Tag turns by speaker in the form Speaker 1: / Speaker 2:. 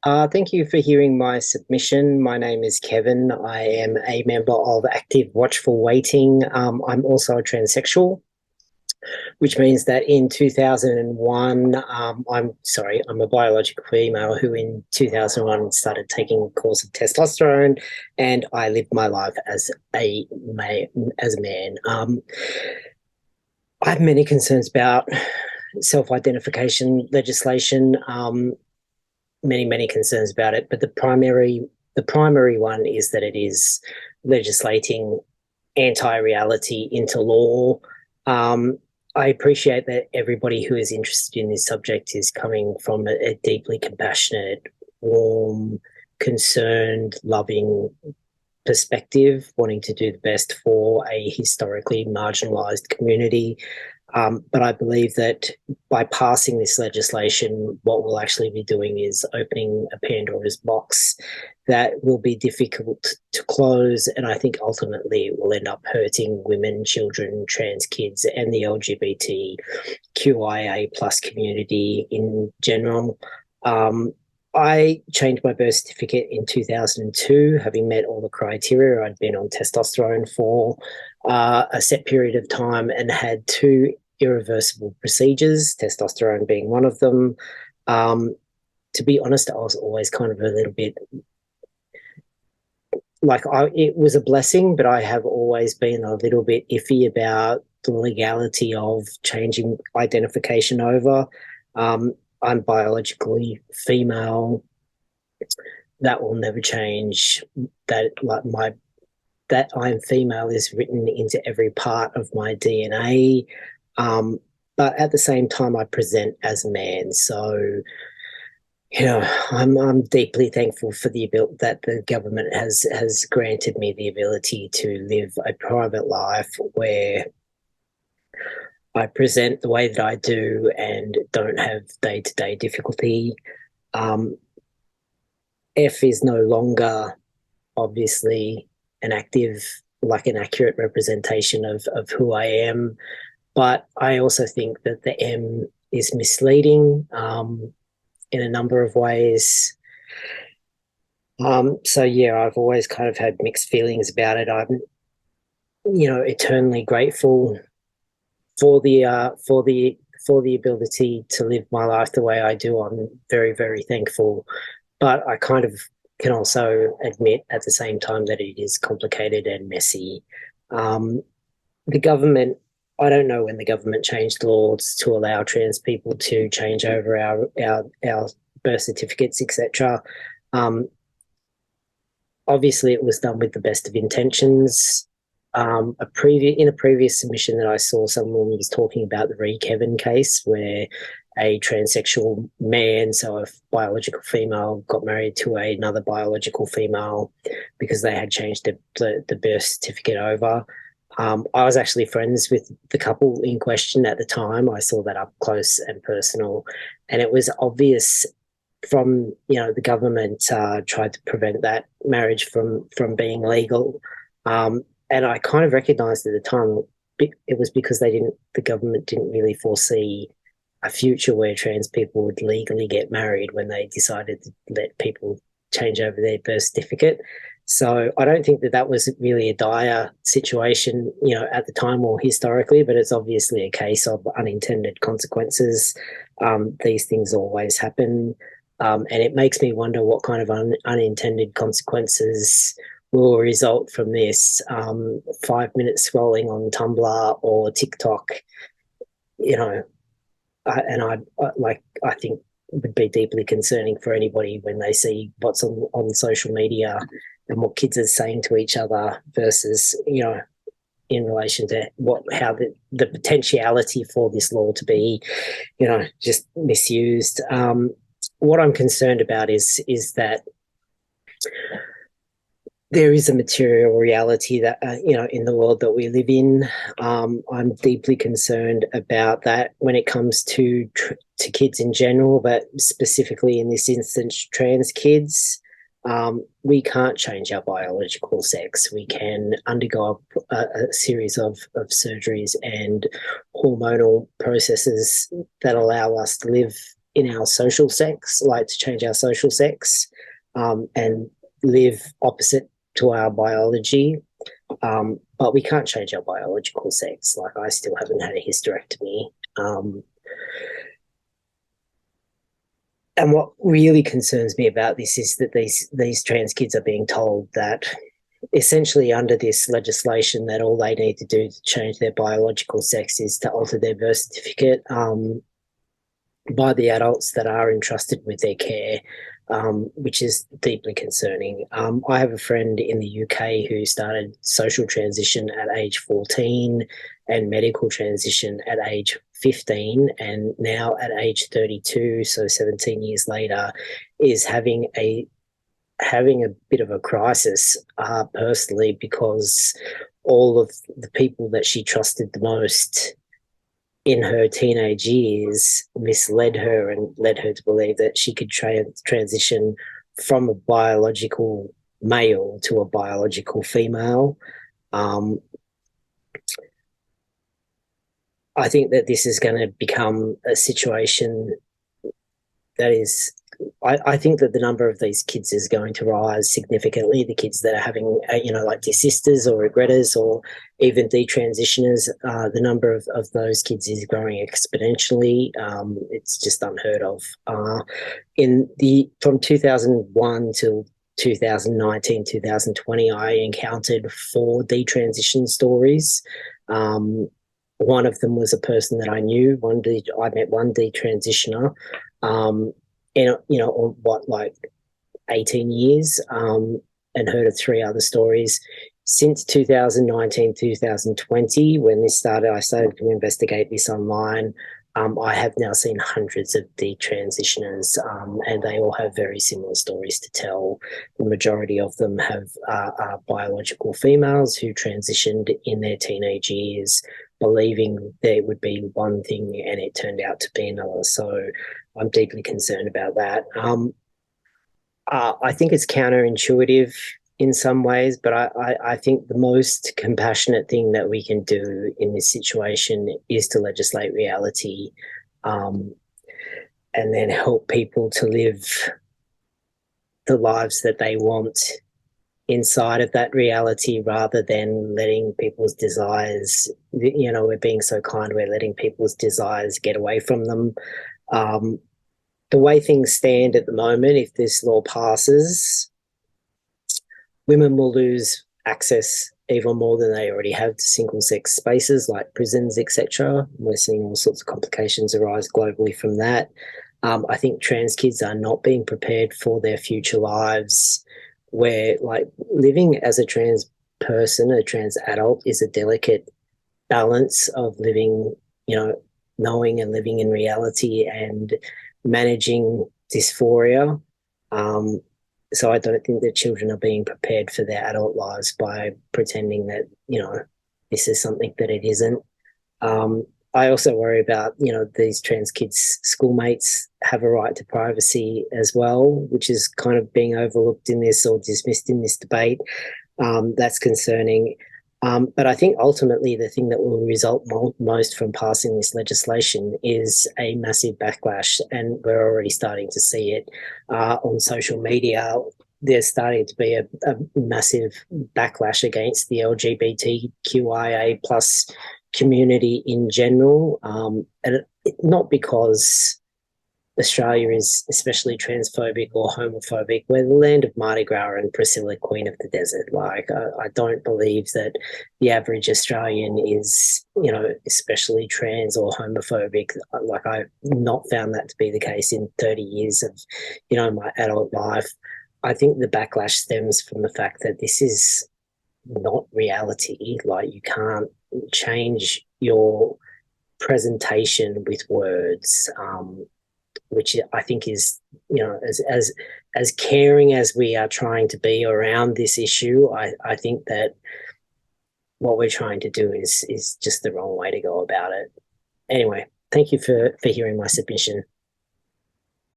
Speaker 1: Thank you for hearing my submission. My name is Kevin. I am a member of Active Watchful Waiting. I'm also a transsexual, which means that in 2001, I'm a biological female who in 2001 started taking a course of testosterone, and I lived my life as a man. I have many concerns about self-identification legislation. Many concerns about it, but the primary one is that it is legislating anti-reality into law. Um, I appreciate that everybody who is interested in this subject is coming from a deeply compassionate, warm, concerned, loving perspective, wanting to do the best for a historically marginalised community. But I believe that by passing this legislation, what we'll actually be doing is opening a Pandora's box that will be difficult to close. And I think ultimately it will end up hurting women, children, trans kids, and the LGBTQIA plus community in general. I changed my birth certificate in 2002, having met all the criteria. I'd been on testosterone for a set period of time and had two irreversible procedures, testosterone being one of them. Um, to be honest, I was always kind of a little bit it was a blessing, but I have always been a little bit iffy about the legality of changing identification over. I'm biologically female. That will never change. That I'm female is written into every part of my DNA. But at the same time, I present as a man. So, I'm deeply thankful for the ability that the government has granted me the ability to live a private life where I present the way that I do and don't have day to day difficulty. Um, F is no longer obviously an accurate representation of who I am. But I also think that the M is misleading in a number of ways. So yeah, I've always kind of had mixed feelings about it. I'm, eternally grateful for the ability to live my life the way I do. I'm very, very thankful. But I kind of can also admit at the same time that it is complicated and messy. Um, the government, I don't know when the government changed laws to allow trans people to change over our birth certificates, etc. Um, Obviously, it was done with the best of intentions. In a previous submission that I saw, someone was talking about the Kevin case where a transsexual man, so a biological female, got married to another biological female because they had changed the birth certificate over. I was actually friends with the couple in question at the time. I saw that up close and personal, and it was obvious from the government tried to prevent that marriage from being legal, and I kind of recognised at the time it was because the government didn't really foresee a future where trans people would legally get married when they decided to let people change over their birth certificate. So I don't think that was really a dire situation, at the time or historically, but it's obviously a case of unintended consequences. These things always happen. And it makes me wonder what kind of unintended consequences will result from this. 5 minute scrolling on Tumblr or TikTok, you know, I think it would be deeply concerning for anybody when they see what's on social media and what kids are saying to each other versus, in relation to how the potentiality for this law to be, just misused. What I'm concerned about is that there is a material reality that in the world that we live in. I'm deeply concerned about that when it comes to kids in general, but specifically in this instance, trans kids. We can't change our biological sex. We can undergo a series of surgeries and hormonal processes that allow us to live in our social sex, like to change our social sex, and live opposite to our biology. But we can't change our biological sex. Like, I still haven't had a hysterectomy. And what really concerns me about this is that these trans kids are being told that essentially under this legislation that all they need to do to change their biological sex is to alter their birth certificate, by the adults that are entrusted with their care, which is deeply concerning. I have a friend in the UK who started social transition at age 14 and medical transition at age 15, and now at age 32, so 17 years later, is having a bit of a crisis, personally, because all of the people that she trusted the most in her teenage years misled her and led her to believe that she could transition from a biological male to a biological female. I think that this is going to become a situation that is, I think that the number of these kids is going to rise significantly. The kids that are having, like desisters or regretters or even detransitioners, the number of those kids is growing exponentially. It's just unheard of. From 2001 till 2019, 2020, I encountered 4 detransition stories. One of them was a person that I knew. I met one detransitioner. In like 18 years, and heard of 3 other stories. Since 2019, 2020, when this started, I started to investigate this online. I have now seen hundreds of detransitioners, and they all have very similar stories to tell. The majority of them are biological females who transitioned in their teenage years, believing there would be one thing and it turned out to be another. So I'm deeply concerned about that. I think it's counterintuitive in some ways, but I think the most compassionate thing that we can do in this situation is to legislate reality, and then help people to live the lives that they want inside of that reality, rather than letting people's desires, we're being so kind, we're letting people's desires get away from them. The way things stand at the moment, if this law passes, women will lose access even more than they already have to single-sex spaces like prisons, etc. We're seeing all sorts of complications arise globally from that. I think trans kids are not being prepared for their future lives, where, like, living as a trans person, a trans adult, is a delicate balance of living, knowing and living in reality and managing dysphoria. So I don't think that children are being prepared for their adult lives by pretending that, this is something that it isn't. I also worry about, these trans kids' schoolmates have a right to privacy as well, which is kind of being overlooked in this or dismissed in this debate. That's concerning. But I think ultimately the thing that will result most from passing this legislation is a massive backlash, and we're already starting to see it on social media. There's starting to be a massive backlash against the LGBTQIA plus community in general, and not because Australia is especially transphobic or homophobic. We're the land of Mardi Gras and Priscilla, Queen of the Desert. Like, I don't believe that the average Australian is, especially trans or homophobic. Like, I've not found that to be the case in 30 years of, my adult life. I think the backlash stems from the fact that this is not reality. Like, you can't change your presentation with words. Which I think is, as caring as we are trying to be around this issue, I think that what we're trying to do is just the wrong way to go about it. Anyway, thank you for hearing my submission.